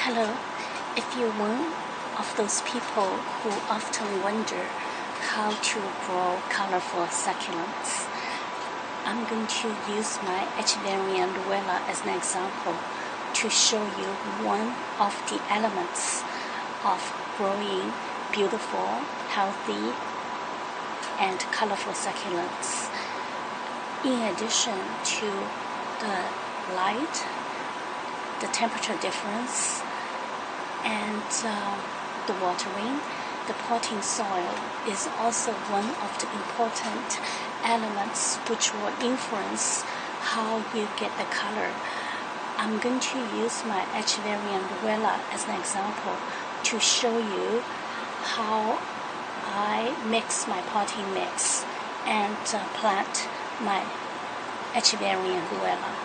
Hello, if you're one of those people who often wonder how to grow colorful succulents, I'm going to use my Echeveria Luella as an example to show you one of the elements of growing beautiful, healthy, and colorful succulents. In addition to the light, the temperature difference, and the watering, the potting soil is also one of the important elements which will influence how you get the color. I'm going to use my Echeveria Luella as an example to show you how I mix my potting mix and plant my Echeveria Luella.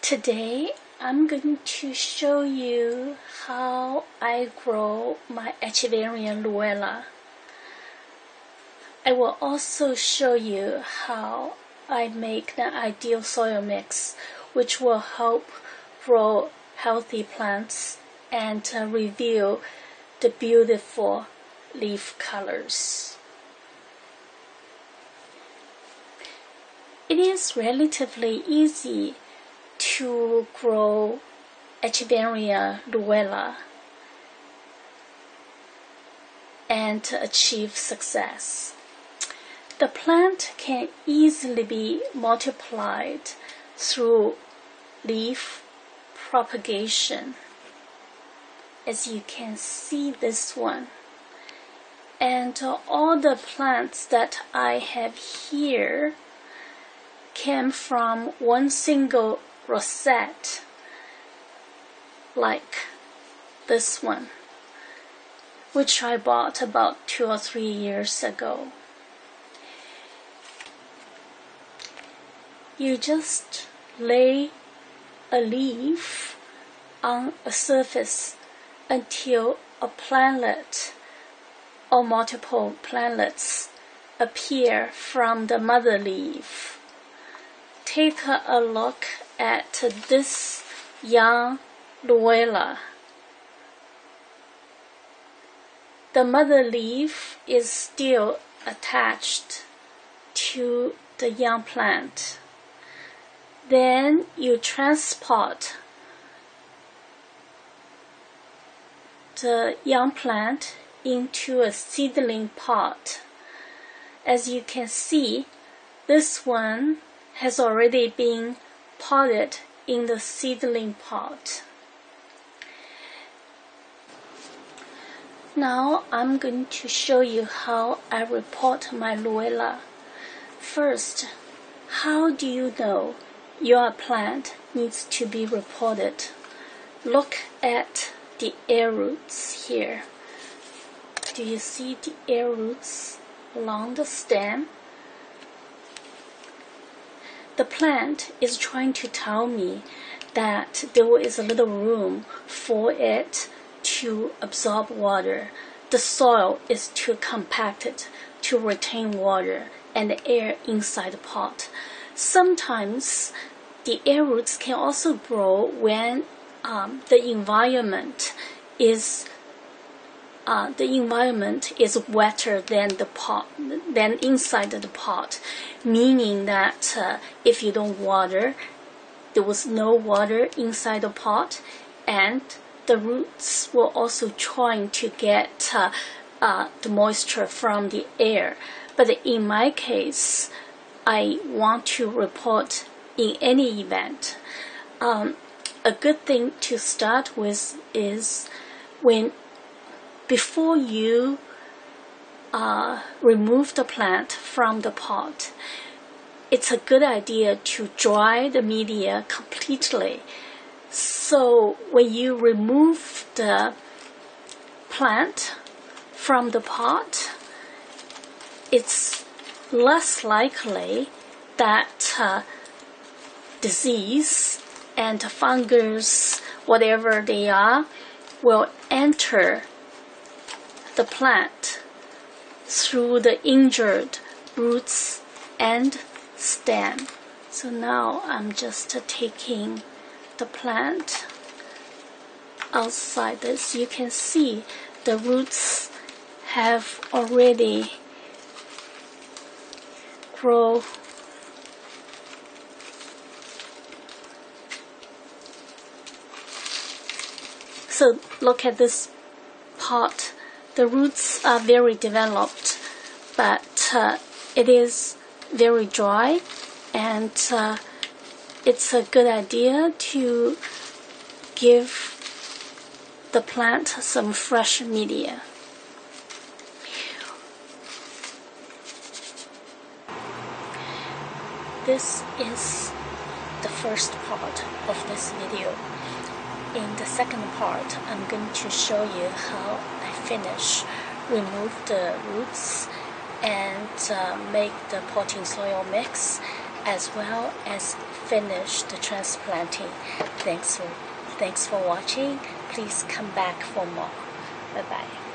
Today I'm going to show you how I grow my Echeveria Luella. I will also show you how I make the ideal soil mix which will help grow healthy plants and reveal the beautiful leaf colors. It is relatively easy to grow Echeveria Luella and achieve success. The plant can easily be multiplied through leaf propagation, as you can see this one. And all the plants that I have here came from one single rosette, like this one, which I bought about 2 or 3 years ago. You just lay a leaf on a surface until a plantlet or multiple plantlets appear from the mother leaf. Take a look at this young Luella. The mother leaf is still attached to the young plant. Then you transport the young plant into a seedling pot. As you can see, this one has already been potted in the seedling pot. Now I'm going to show you how I repot my Luella. First, how do you know your plant needs to be repotted? Look at the air roots here. Do you see the air roots along the stem? The plant is trying to tell me that there is a little room for it to absorb water. The soil is too compacted to retain water and the air inside the pot. Sometimes the air roots can also grow when the environment is wetter than the pot, than inside the pot, meaning that if you don't water, there was no water inside the pot, and the roots were also trying to get the moisture from the air. But in my case, I want to repot in any event. A good thing to start with is before you remove the plant from the pot, it's a good idea to dry the media completely. So when you remove the plant from the pot, it's less likely that disease and fungus, whatever they are, will enter the plant through the injured roots and stem. So now I'm just taking the plant outside this, you can see the roots have already grown. So look at this pot. The roots are very developed, but it is very dry, and it's a good idea to give the plant some fresh media. This is the first part of this video. In the second part, I'm going to show you how I remove the roots and make the potting soil mix, as well as finish the transplanting. Thanks for watching. Please come back for more. Bye bye.